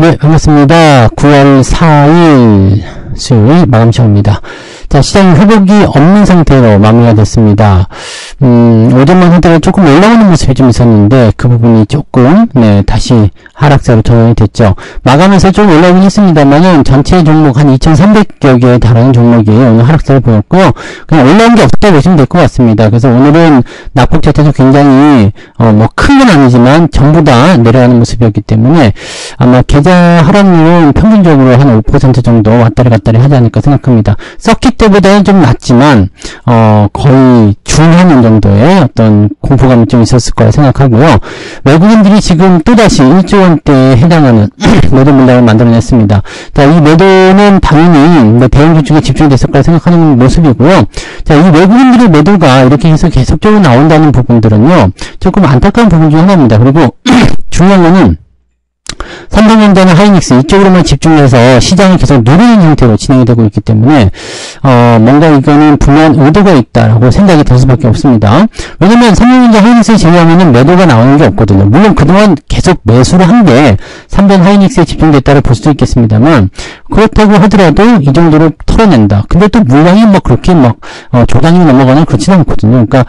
네, 반갑습니다. 9월 4일 수요일 마감 시간입니다. 자, 시장 회복이 없는 상태로 마무리가 됐습니다. 오전만 하다가 조금 올라오는 모습이 좀 있었는데, 그 부분이 조금, 다시 하락세로 전환이 됐죠. 마감에서 좀 올라오긴 했습니다만은, 전체 종목 한 2,300여 개에 달하는 종목이 오늘 하락세를 보였고요. 그냥 올라온 게 없다고 보시면 될 것 같습니다. 그래서 오늘은 낙폭 자체도 굉장히, 큰 건 아니지만, 전부 다 내려가는 모습이었기 때문에, 아마 계좌 하락률은 평균적으로 한 5% 정도 왔다리 갔다리 하지 않을까 생각합니다. 서킷 때보다는 좀 낮지만, 거의 중하년 정도의 어떤 공포감이 좀 있었을 거라 생각하고요. 외국인들이 지금 또다시 1조 원대에 해당하는 매도 물량을 만들어냈습니다. 자, 이 매도는 당연히 대형주 쪽에 집중이 됐을 거라 생각하는 모습이고요. 자, 이 외국인들의 매도가 이렇게 해서 계속적으로 나온다는 부분들은요, 조금 안타까운 부분 중 하나입니다. 그리고 중요한 거는 삼성전자나 하이닉스 이쪽으로만 집중해서 시장을 계속 누르는 형태로 진행이 되고 있기 때문에 뭔가 이거는 분명한 의도가 있다라고 생각이 들 수밖에 없습니다. 왜냐면 삼성전자 하이닉스를 제외하면 매도가 나오는 게 없거든요. 물론 그동안 계속 매수를 한 게 삼성 하이닉스에 집중됐다고 볼 수도 있겠습니다만, 그렇다고 하더라도 이 정도로 털어낸다. 근데 또 물량이 그렇게 조단위로 넘어가는 그렇지는 않거든요. 그러니까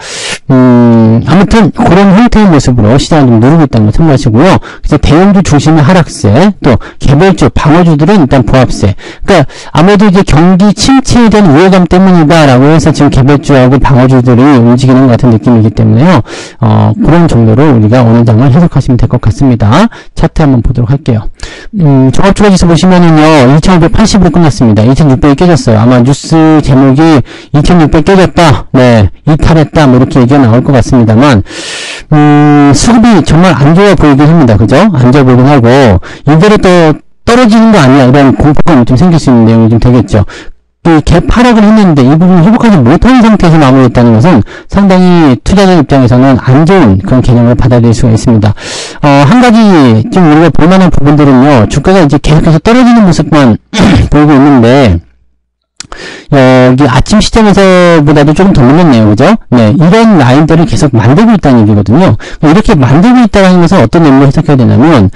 아무튼 그런 형태의 모습으로 시장을 좀 누르고 있다는 걸 참고하시고요. 그래서 대형주 중심의 하락세, 또 개별주, 방어주들은 일단 보합세. 그러니까 아무래도 이제 경기 침체에 대한 우려감 때문이다라고 해서 지금 개별주하고 방어주들이 움직이는 것 같은 느낌이기 때문에요. 그런 정도로 우리가 오늘 장을 해석하시면 될 것 같습니다. 차트 한번 보도록 할게요. 종합주가지수 보시면은요, 2,580으로 끝났습니다. 2,600이 깨졌어요. 아마 뉴스 제목이 2,600 깨졌다, 이탈했다, 이렇게 얘기가 나올 것 같습니다만, 수급이 정말 안 좋아 보이긴 합니다. 그죠? 안 좋아 보이긴 하고, 이대로 또 떨어지는 거 아니야, 이런 공포감이 좀 생길 수 있는 내용이 좀 되겠죠. 갭 하락을 했는데 이 부분을 회복하지 못하는 상태에서 마무리했다는 것은 상당히 투자자 입장에서는 안 좋은 그런 개념을 받아들일 수가 있습니다. 한 가지 좀 우리가 볼만한 부분들은요, 주가가 이제 계속해서 떨어지는 모습만 보이고 있는데, 여기 아침 시점에서보다도 조금 더 올랐네요. 그죠? 이런 라인들을 계속 만들고 있다는 얘기거든요. 이렇게 만들고 있다는 것은 어떤 의미로 해석해야 되냐면,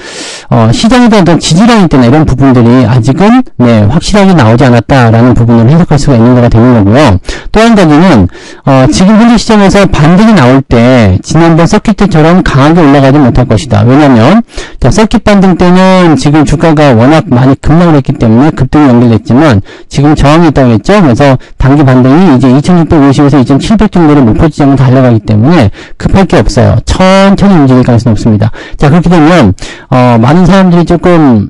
시장에 대한 어떤 지지라인 때나 이런 부분들이 아직은, 확실하게 나오지 않았다라는 부분을 해석할 수가 있는 거가 되는 거고요. 또 한 가지는, 지금 현재 시점에서 반등이 나올 때, 지난번 서킷 때처럼 강하게 올라가지 못할 것이다. 왜냐면, 자, 서킷 반등 때는 지금 주가가 워낙 많이 급락을 했기 때문에 급등이 연결됐지만, 지금 저항이 있다고 했죠? 그래서 단기 반등이 이제 2650에서 2700 정도의 목표 지점을 달려가기 때문에 급할 게 없어요. 천천히 움직일 가능성이 없습니다. 자, 그렇게 되면 많은 사람들이 조금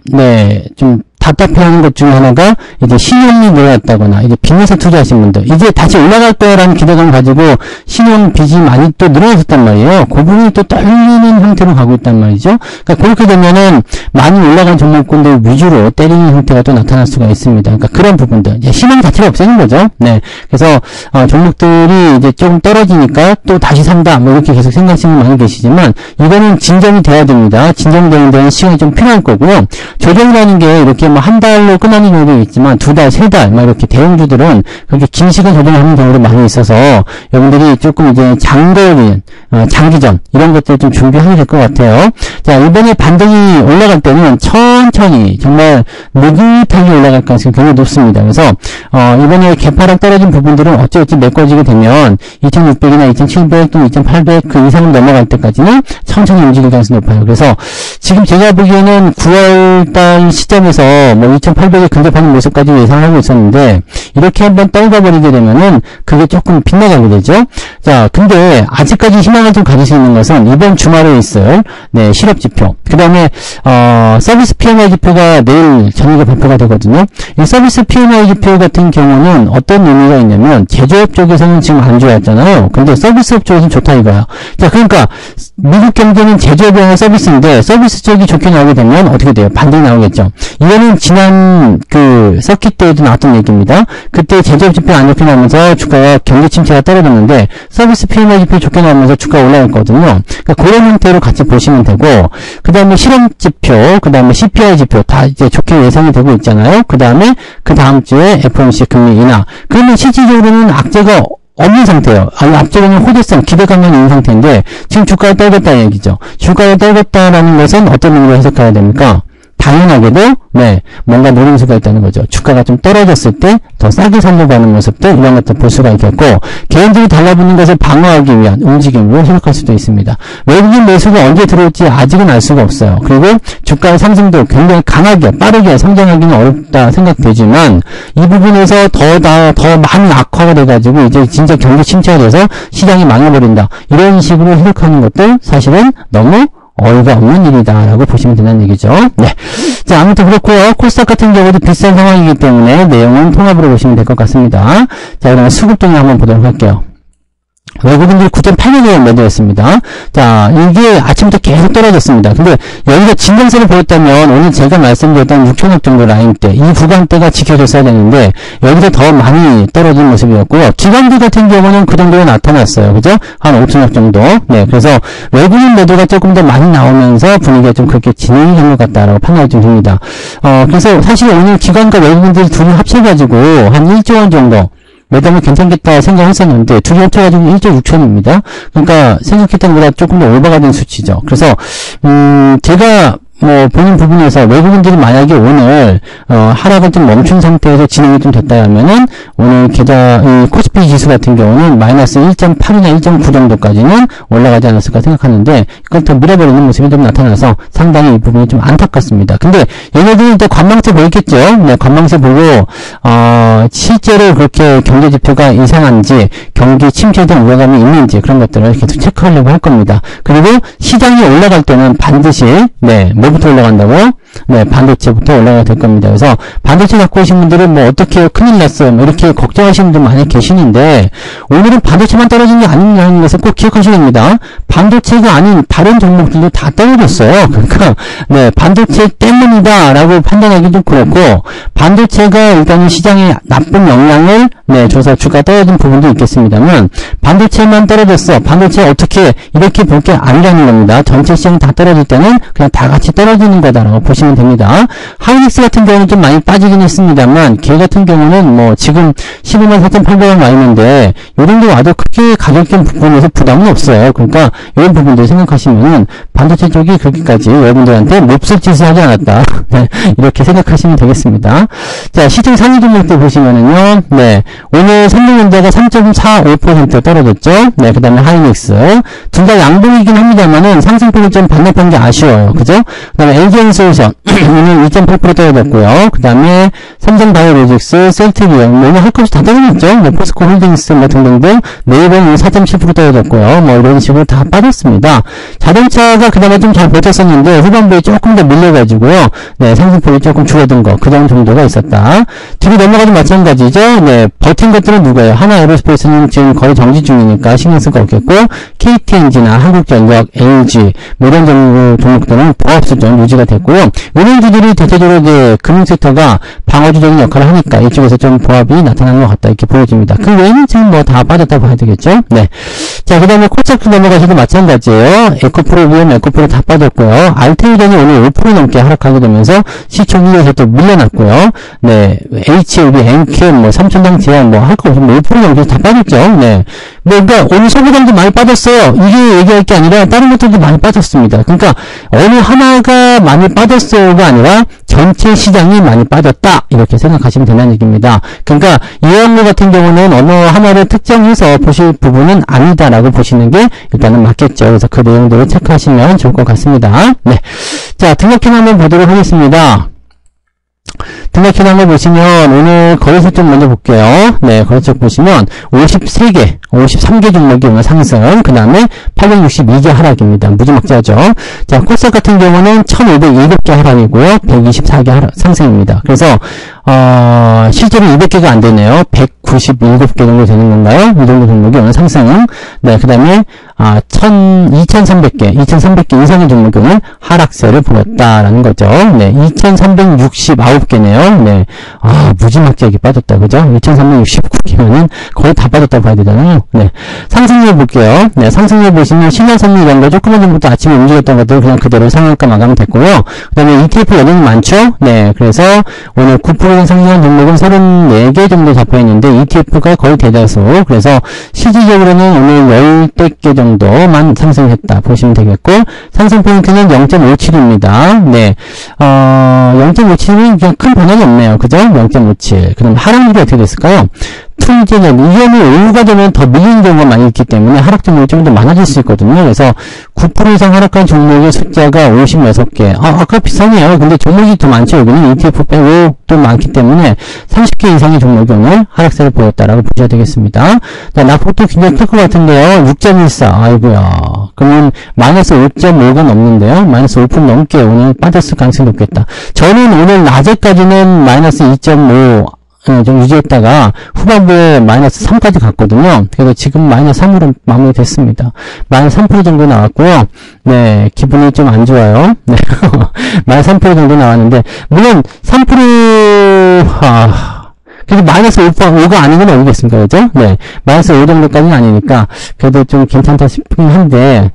좀 답답해하는 것 중에 하나가 이제 신용이 늘어났다거나 이제 빚내서 투자하신 분들, 이제 다시 올라갈 거라는 기대감 가지고 신용 빚이 많이 또 늘어났단 말이에요. 그 부분이 또 떨리는 형태로 가고 있단 말이죠. 그러니까 그렇게 되면은 많이 올라간 종목군들 위주로 때리는 형태가 또 나타날 수가 있습니다. 그러니까 그런 부분들, 이제 희망 자체가 없애는 거죠. 그래서 종목들이 이제 조금 떨어지니까 또 다시 산다, 이렇게 계속 생각하시는 분이 많이 계시지만, 이거는 진정이 돼야 됩니다. 진정되는 데는 시간이 좀 필요할 거고요. 조정이라는 게 이렇게 한 달로 끝나는 경우도 있지만, 2달, 3달, 이렇게 대형주들은 그렇게 긴 시간 조정을 하는 경우도 많이 있어서, 여러분들이 조금 이제 장기전, 이런 것들 좀 준비하셔야 될 것 같아요. 자, 이번에 반등이 올라갈 때는 천천히, 정말 느긋하게 올라갈 가능성이 굉장히 높습니다. 그래서, 이번에 개파락 떨어진 부분들은 어찌어찌 메꿔지게 되면, 2600이나 2700 또는 2800 그 이상을 넘어갈 때까지는 천천히 움직일 가능성이 높아요. 그래서, 지금 제가 보기에는 9월달 시점에서 2800에 근접하는 모습까지 예상하고 있었는데, 이렇게 한번 떨궈버리게 되면은 그게 조금 빗나가게 되죠. 자, 근데 아직까지 희망을 좀 가질 수 있는 것은 이번 주말에 있을 실업지표, 그 다음에 서비스 PMI 지표가 내일 저녁에 발표가 되거든요. 이 서비스 PMI 지표 같은 경우는 어떤 의미가 있냐면, 제조업 쪽에서는 지금 안 좋았잖아요. 근데 서비스업 쪽에서는 좋다 이거야. 자, 그러니까 미국 경제는 제조업이 아니라 서비스인데, 서비스 쪽이 좋게 나오게 되면 어떻게 돼요? 반등이 나오겠죠. 이거는 지난 그 서킷 때에도 나왔던 얘기입니다. 그때 제조업 지표 안 좋게 나오면서 주가가 경기 침체가 떨어졌는데, 서비스 PMI 지표 좋게 나오면서 주가가 올라갔거든요. 그러니까 그런 형태로 같이 보시면 되고, 그 다음에 실업 지표, 그 다음에 CPI 지표 다 이제 좋게 예상이 되고 있잖아요. 그 다음에 그 다음 주에 FOMC 금리 인하. 그러면 실질적으로는 악재가 없는 상태예요. 앞쪽에는 호재성, 기대감만 있는 상태인데, 지금 주가가 떨궜다는 얘기죠. 주가가 떨궜다라는 것은 어떤 의미로 해석해야 됩니까? 당연하게도, 네, 뭔가 노림수가 있다는 거죠. 주가가 좀 떨어졌을 때 더 싸게 살려고 하는 모습도 이런 것들 볼 수가 있겠고, 개인들이 달라붙는 것을 방어하기 위한 움직임으로 해석할 수도 있습니다. 외국인 매수가 언제 들어올지 아직은 알 수가 없어요. 그리고 주가의 상승도 굉장히 강하게, 빠르게 성장하기는 어렵다 생각되지만, 이 부분에서 더 많이 악화가 돼가지고, 이제 진짜 경기 침체가 돼서 시장이 망해버린다. 이런 식으로 해석하는 것도 사실은 너무 어이가 없는 일이다라고 보시면 된다는 얘기죠. 네. 자, 아무튼 그렇고요. 코스닥 같은 경우도 비싼 상황이기 때문에 내용은 통합으로 보시면 될 것 같습니다. 자, 그러면 수급 동향 한번 보도록 할게요. 외국인들이 9.8년에 매도했습니다. 자, 이게 아침부터 계속 떨어졌습니다. 근데 여기가 진정세를 보였다면 오늘 제가 말씀드렸던 6천억 정도 라인대, 이 구간대가 지켜졌어야 되는데 여기서 더 많이 떨어진 모습이었고요. 기관들 같은 경우는 그 정도로 나타났어요. 그죠? 한 5천억 정도. 네, 그래서 외국인 매도가 조금 더 많이 나오면서 분위기가 좀 그렇게 진행이 된 것 같다라고 판단이 좀 듭니다. 그래서 사실 오늘 기관과 외국인들이 둘이 합쳐가지고 한 1조 원 정도 매도하면 괜찮겠다 생각했었는데 둘이 합쳐가지고 1조 6천입니다. 그러니까 생각했던 것보다 조금 더 오버가 된 수치죠. 그래서 제가 보는 부분에서 외국인들이 만약에 오늘 하락을 좀 멈춘 상태에서 진행이 좀 됐다 하면은 오늘 이 코스피 지수 같은 경우는 마이너스 1.8이나 1.9 정도까지는 올라가지 않았을까 생각하는데 이걸 더 밀어버리는 모습이 좀 나타나서 상당히 이 부분이 좀 안타깝습니다. 근데 얘네들이 일단 관망세 보였겠죠. 네, 관망세 보고 실제로 그렇게 경제 지표가 이상한지 경기 침체에 대한 우려감이 있는지 그런 것들을 계속 체크하려고 할 겁니다. 그리고 시장이 올라갈 때는 반드시 뭐부터 올라간다고? 네, 반도체부터 올라가야 될 겁니다. 그래서 반도체 갖고 오신 분들은 어떻게 큰일 났어요. 이렇게 걱정하시는 분들 많이 계시는데 오늘은 반도체만 떨어진 게 아니냐는 것을 꼭 기억하셔야 됩니다. 반도체가 아닌 다른 종목들도 다 떨어졌어요. 그러니까 네, 반도체 때문이다라고 판단하기 좀 그렇고 반도체가 일단은 시장에 나쁜 영향을 줘서 주가 떨어진 부분도 있겠습니다만 반도체만 떨어졌어. 반도체 어떻게 이렇게 볼 게 아니라는 겁니다. 전체 시장이 다 떨어질 때는 그냥 다 같이 떨어지는 거다라고 보시면 됩니다. 하이닉스 같은 경우는 좀 많이 빠지긴 했습니다만 걔 같은 경우는 지금 15만 4,800원 와 있는데 요 정도 와도 크게 가격적 부분에서 부담은 없어요. 그러니까 이런 부분들 생각하시면은 반도체 쪽이 그렇게까지 여러분들한테 몹쓸 짓을 하지 않았다. 네, 이렇게 생각하시면 되겠습니다. 자, 시중 상위 종목들 보시면은요. 네, 오늘 삼성전자가 3.45% 떨어졌죠. 네, 그 다음에 하이닉스. 둘 다 양봉이긴 합니다만은 상승폭이 좀 반납한 게 아쉬워요. 그죠? 그 다음에 LG엔솔루션 오늘 2.8% 떨어졌고요. 그 다음에 삼성바이오로직스, 셀트리온 오늘 할 것이 다 떨어졌죠. 포스코홀딩스 등등등. 네이버는 4.7% 떨어졌고요. 이런 식으로 다 빠졌습니다. 자동차가 그나마 좀 잘 버텼었는데 후반부에 조금 더 밀려가지고요. 네, 상승폭이 조금 줄어든 거 그 정도가 있었다. 뒤로 넘어가도 마찬가지죠. 네, 버틴 것들은 누구예요? 하나에어로스페이스는 지금 거의 정지 중이니까 신경 쓸 거 없겠고 KTNG나 한국전력, LG 이런 종목들은 보합수 좀 유지가 됐고요. 은행주들이 대체적으로 이제 금융섹터가 방어주적인 역할을 하니까 이쪽에서 좀 보합이 나타나는 것 같다 이렇게 보여집니다. 그 외에는 지금 다 빠졌다 봐야 되겠죠. 네. 자, 그 다음에 코스닥 넘어가셔도 마찬가지예요. 에코프로, 위험 에코프로 다 빠졌고요. 알테이전이 오늘 5% 넘게 하락하게 되면서 시총 1위에서 또 밀려났고요. 네. HLB, NQ, 삼천당 제약 할 거 없이 5% 넘게 다 빠졌죠. 네. 그러니까 오늘 소비량도 많이 빠졌어요. 이게 얘기할 게 아니라 다른 것들도 많이 빠졌습니다. 그러니까 어느 하나가 많이 빠졌어요가 아니라 전체 시장이 많이 빠졌다 이렇게 생각하시면 된다는 얘기입니다. 그러니까 이 항목 같은 경우는 어느 하나를 특정해서 보실 부분은 아니다라고 보시는 게 일단은 맞겠죠. 그래서 그 내용들을 체크하시면 좋을 것 같습니다. 네, 자 등록형 한번 보도록 하겠습니다. 등록형 한번 보시면 오늘 거래소 쪽 먼저 볼게요. 네, 거래소 쪽 보시면 53개 종목이 오늘 상승, 그 다음에 862개 하락입니다. 무지막지하죠. 자, 코스닥 같은 경우는 1507개 하락이고요. 124개 상승입니다. 그래서 실제로 200개가 안 되네요. 197개 정도 되는 건가요? 이 정도 종목이 오늘 상승. 네, 그 다음에 2300개 이상의 종목이 오늘 하락세를 보였다라는 거죠. 네, 2369개네요. 네, 무지막지하게 빠졌다. 그죠? 2369개면은 거의 다 빠졌다고 봐야 되잖아요. 네, 상승률 볼게요. 네, 상승률 보시면 신한선물 이런 거 조그만 정도부터 아침에 움직였던 것들 그냥 그대로 상한가 마감 됐고요. 그 다음에 ETF 여전히 많죠? 네, 그래서 오늘 9% 상승한 종목은 34개 정도 잡혀있는데 ETF가 거의 대다수. 그래서 실질적으로는 오늘 10개 정도 정도만 상승했다 보시면 되겠고, 상승 포인트는 0.57입니다. 네, 0.57은 그냥 큰 변화가 없네요. 그죠? 0.57. 그럼 하락률이 어떻게 됐을까요? 투이제는 이견이 오류가 되면 더 밀리는 경우가 많이 있기 때문에 하락 종목이 좀 더 많아질 수 있거든요. 그래서 9% 이상 하락한 종목의 숫자가 56개. 아까 비슷하네요. 근데 종목이 더 많죠. 여기는 ETF 빼고 또 많기 때문에 30개 이상의 종목이 오늘 하락세를 보였다라고 보셔야 되겠습니다. 자, 낙폭도 굉장히 클 것 같은데요. 6.14. 아이고야. 그러면 마이너스 5.5가 넘는데요. 마이너스 5% 넘게 오늘 빠졌을 가능성이 높겠다. 저는 오늘 낮에까지는 마이너스 2.5 좀 유지했다가 후반부에 마이너스 3까지 갔거든요. 그래서 지금 마이너스 3으로 마무리됐습니다. 마이너스 3% 정도 나왔고요. 네, 기분이 좀 안 좋아요. 네, 마이너스 3% 정도 나왔는데, 물론 3%, 그래도 마이너스 5가 아닌 건 어디겠습니까? 그죠? 네. 마이너스 5 정도까지는 아니니까, 그래도 좀 괜찮다 싶긴 한데,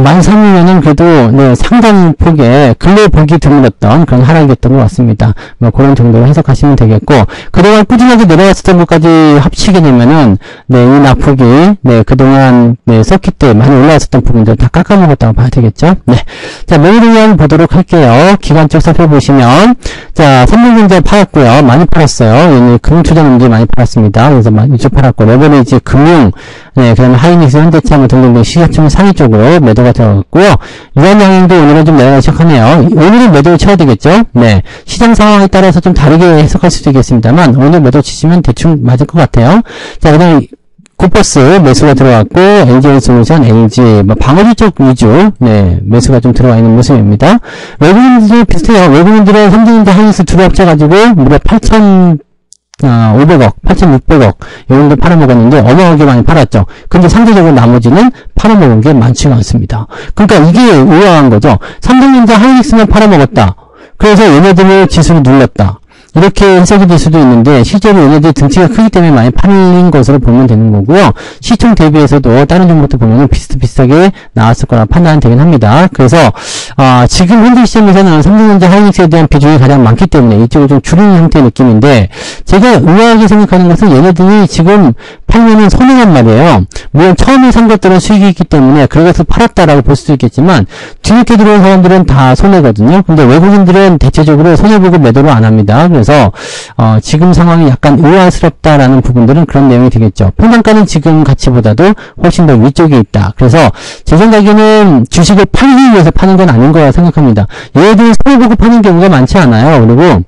마이너스 3이면은 그래도, 네, 상당 폭의 근래 보기 드물었던 그런 하락이었던 것 같습니다. 뭐, 그런 정도로 해석하시면 되겠고, 그동안 꾸준하게 내려왔었던 것까지 합치게 되면은, 네, 이 낙폭이, 네, 그동안, 네, 서킷 때 많이 올라왔었던 부분들 다 깎아먹었다고 봐야 되겠죠? 네. 자, 매일을 보도록 할게요. 기간 쪽 살펴보시면, 자, 삼성전자 팔았고요. 많이 팔았어요. 얘는 금융투자문제 많이 팔았습니다. 그래서 이쪽 팔았고, 레버리지 금융, 네, 그 다음에 하이닉스, 현대차 등등 시가총 상위 쪽으로 매도가 들어갔고요. 유한양행도 오늘은 좀 내려가기 시작하네요. 오늘은 매도를 쳐야 되겠죠? 네. 시장 상황에 따라서 좀 다르게 해석할 수도 있겠습니다만, 오늘 매도 치시면 대충 맞을 것 같아요. 자, 그 다음에 코퍼스 매수가 들어갔고, NGsol루션, LG, 방어주 쪽 위주, 네, 매수가 좀 들어와 있는 모습입니다. 외국인들이 비슷해요. 외국인들은 삼성전자, 하이닉스 둘이 합쳐가지고 무려 8,500억, 8,600억, 요 정도 팔아먹었는데, 어마어마하게 많이 팔았죠. 근데 상대적으로 나머지는 팔아먹은 게 많지가 않습니다. 그러니까 이게 의아한 거죠. 삼성전자, 하이닉스만 팔아먹었다. 그래서 얘네들을 지수를 눌렀다. 이렇게 해석이 될 수도 있는데, 실제로 얘네들 등치가 크기 때문에 많이 팔린 것으로 보면 되는 거고요. 시총 대비해서도 다른 종목들 보면 비슷비슷하게 나왔을 거라 판단이 되긴 합니다. 그래서 지금 현재 시점에서는 삼성전자, 하이닉스에 대한 비중이 가장 많기 때문에 이쪽을 좀 줄이는 형태의 느낌인데, 제가 의아하게 생각하는 것은 얘네들이 지금 팔면은 손해란 말이에요. 물론 처음에 산 것들은 수익이 있기 때문에 그래서 팔았다라고 볼 수도 있겠지만, 뒤늦게 들어온 사람들은 다 손해거든요. 근데 외국인들은 대체적으로 손해보고 매도를 안 합니다. 그래서 지금 상황이 약간 의아스럽다라는 부분들은 그런 내용이 되겠죠. 평단가는 지금 가치보다도 훨씬 더 위쪽에 있다. 그래서 제 생각에는 주식을 팔기 위해서 파는 건 아닌 거라 생각합니다. 얘네들이 손해보고 파는 경우가 많지 않아요. 그리고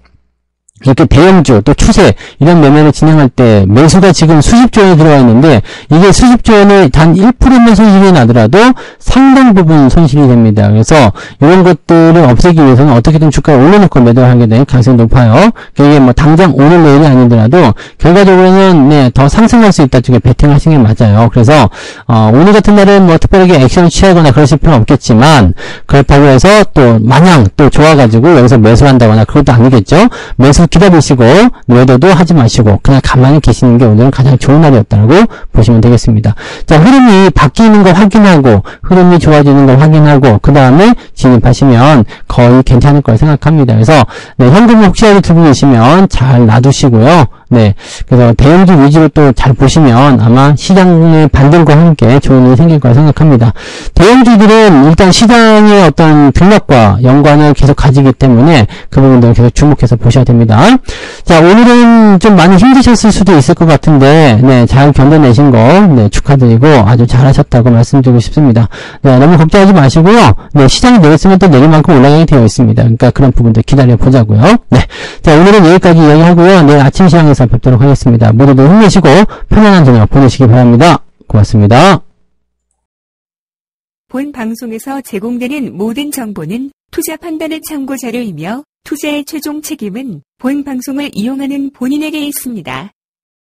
이렇게 대형주 또 추세 이런 매매를 진행할 때 매수가 지금 수십조 원이 들어와 있는데, 이게 수십조 원에 단 1%만 손실이 나더라도 상당 부분 손실이 됩니다. 그래서 이런 것들을 없애기 위해서는 어떻게든 주가를 올려놓고 매도를 하게 될 가능성이 높아요. 이게 뭐 당장 오늘 내일이 아니더라도 결과적으로는 네, 더 상승할 수 있다 쪽에 베팅하시는 게 맞아요. 그래서 오늘 같은 날은 뭐 특별하게 액션을 취하거나 그러실 필요는 없겠지만, 그렇다고 해서 또 마냥 또 좋아가지고 여기서 매수한다거나 그것도 아니겠죠. 매수 기다리시고 매도도 하지 마시고 그냥 가만히 계시는 게 오늘은 가장 좋은 날이었다고 보시면 되겠습니다. 자, 흐름이 바뀌는 걸 확인하고 흐름이 좋아지는 걸 확인하고 그 다음에 진입하시면 거의 괜찮을 거라 생각합니다. 그래서 네, 현금 혹시라도 들고 계시면 잘 놔두시고요. 네, 그래서 대형주 위주로 또 잘 보시면 아마 시장의 반등과 함께 좋은 일이 생길 거라 생각합니다. 대형주들은 일단 시장의 어떤 등락과 연관을 계속 가지기 때문에 그 부분들을 계속 주목해서 보셔야 됩니다. 자, 오늘은 좀 많이 힘드셨을 수도 있을 것 같은데, 네, 잘 견뎌내신 거, 네, 축하드리고 아주 잘하셨다고 말씀드리고 싶습니다. 네, 너무 걱정하지 마시고요. 네, 시장이 내렸으면 또 내릴 만큼 올라가게 되어 있습니다. 그러니까 그런 부분들 기다려 보자고요. 네, 자, 오늘은 여기까지 이야기하고요. 내일 아침 시장에서 뵙도록 하겠습니다. 모두들 힘내시고 편안한 저녁 보내시기 바랍니다. 고맙습니다. 본 방송에서 제공되는 모든 정보는 투자 판단의 참고 자료이며 투자의 최종 책임은 본 방송을 이용하는 본인에게 있습니다.